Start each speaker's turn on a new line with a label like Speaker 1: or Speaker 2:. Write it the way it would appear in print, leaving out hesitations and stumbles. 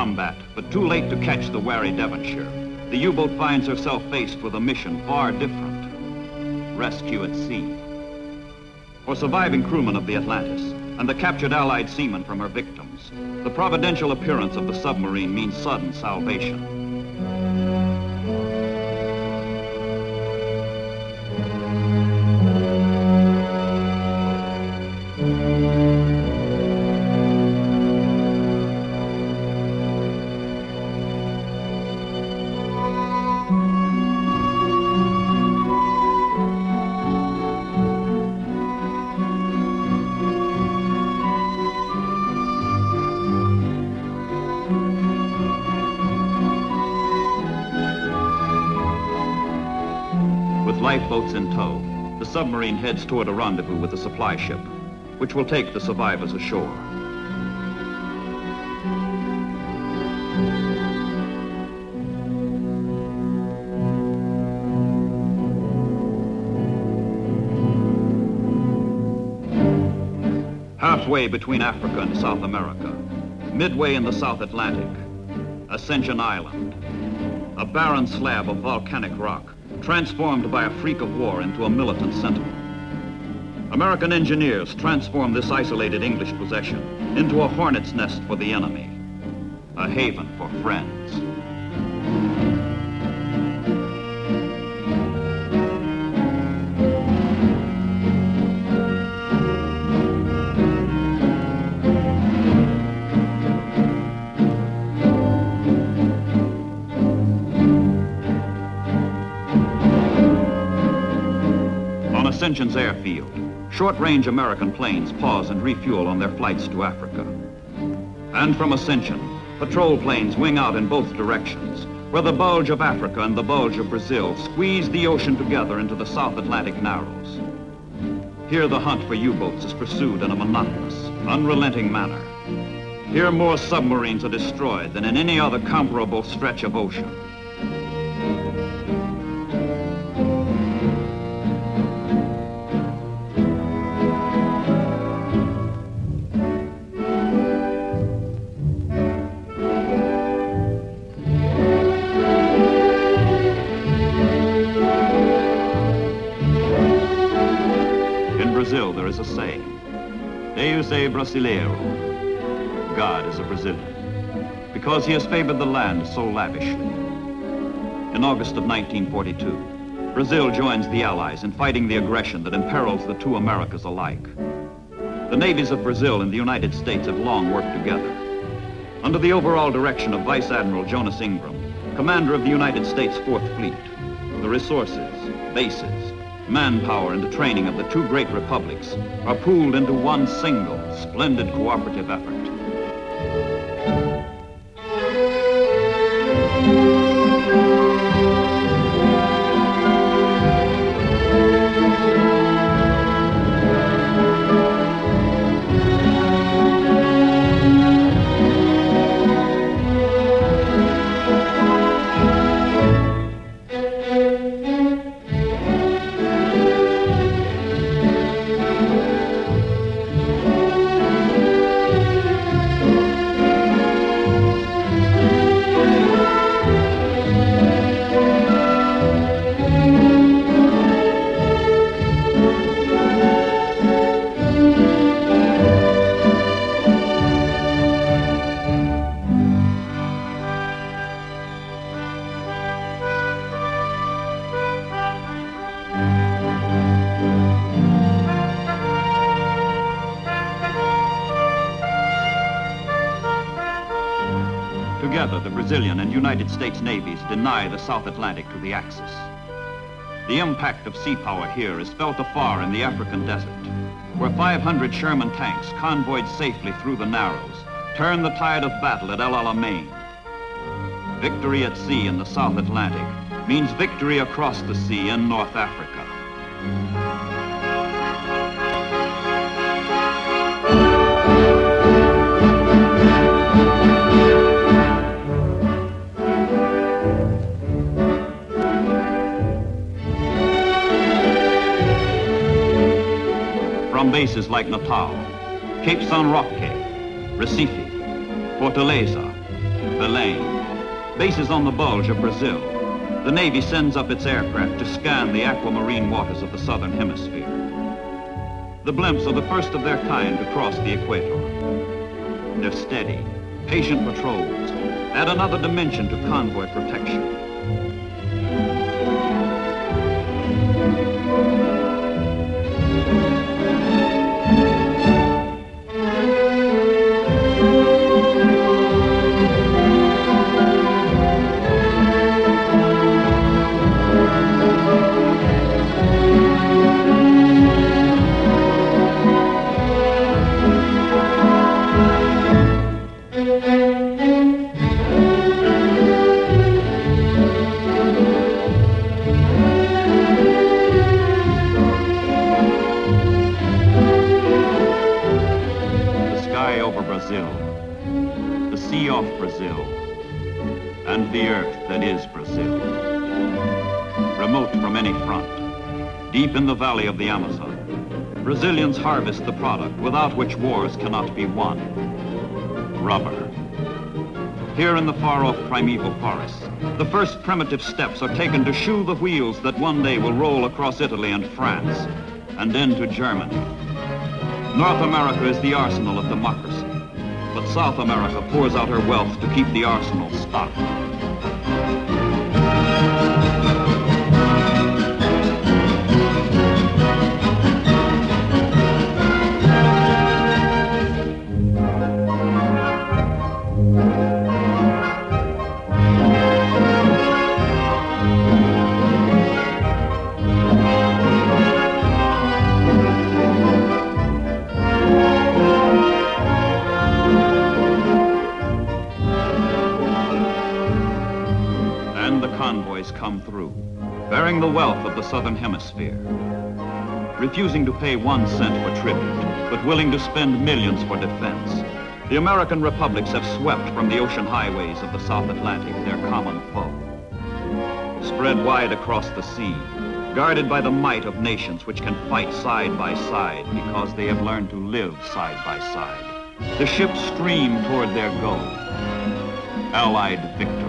Speaker 1: combat, but too late to catch the wary Devonshire, the U-boat finds herself faced with a mission far different: rescue at sea. For surviving crewmen of the Atlantis and the captured Allied seamen from her victims, the providential appearance of the submarine means sudden salvation. Lifeboats in tow, the submarine heads toward a rendezvous with the supply ship, which will take the survivors ashore. Halfway between Africa and South America, midway in the South Atlantic, Ascension Island, a barren slab of volcanic rock, transformed by a freak of war into a militant sentinel. American engineers transformed this isolated English possession into a hornet's nest for the enemy, a haven for friends. Ascension's airfield, short-range American planes pause and refuel on their flights to Africa. And from Ascension, patrol planes wing out in both directions, where the bulge of Africa and the bulge of Brazil squeeze the ocean together into the South Atlantic Narrows. Here the hunt for U-boats is pursued in a monotonous, unrelenting manner. Here more submarines are destroyed than in any other comparable stretch of ocean. There is a saying, Deus é brasileiro, God is a Brazilian, because he has favored the land so lavishly. In August of 1942, Brazil joins the Allies in fighting the aggression that imperils the two Americas alike. The navies of Brazil and the United States have long worked together. Under the overall direction of Vice Admiral Jonas Ingram, commander of the United States Fourth Fleet, the resources, bases, manpower, and the training of the two great republics are pooled into one single, splendid cooperative effort. Together, the Brazilian and United States navies deny the South Atlantic to the Axis. The impact of sea power here is felt afar in the African desert, where 500 Sherman tanks convoyed safely through the Narrows turn the tide of battle at El Alamein. Victory at sea in the South Atlantic means victory across the sea in North Africa. From bases like Natal, Cape San Roque, Recife, Fortaleza, Belém. Base is on the bulge of Brazil. The Navy sends up its aircraft to scan the aquamarine waters of the southern hemisphere. The blimps are the first of their kind to cross the equator. They're steady, patient patrols add another dimension to convoy protection. Brazil, the sea off Brazil, and the earth that is Brazil. Remote from any front, deep in the valley of the Amazon, Brazilians harvest the product without which wars cannot be won: rubber. Here in the far-off primeval forests, the first primitive steps are taken to shoe the wheels that one day will roll across Italy and France, and into Germany. North America is the arsenal of democracy, but South America pours out her wealth to keep the arsenal stocked. Convoys come through, bearing the wealth of the southern hemisphere. Refusing to pay 1 cent for tribute, but willing to spend millions for defense, the American republics have swept from the ocean highways of the South Atlantic their common foe. Spread wide across the sea, guarded by the might of nations which can fight side by side because they have learned to live side by side, the ships stream toward their goal: Allied victory.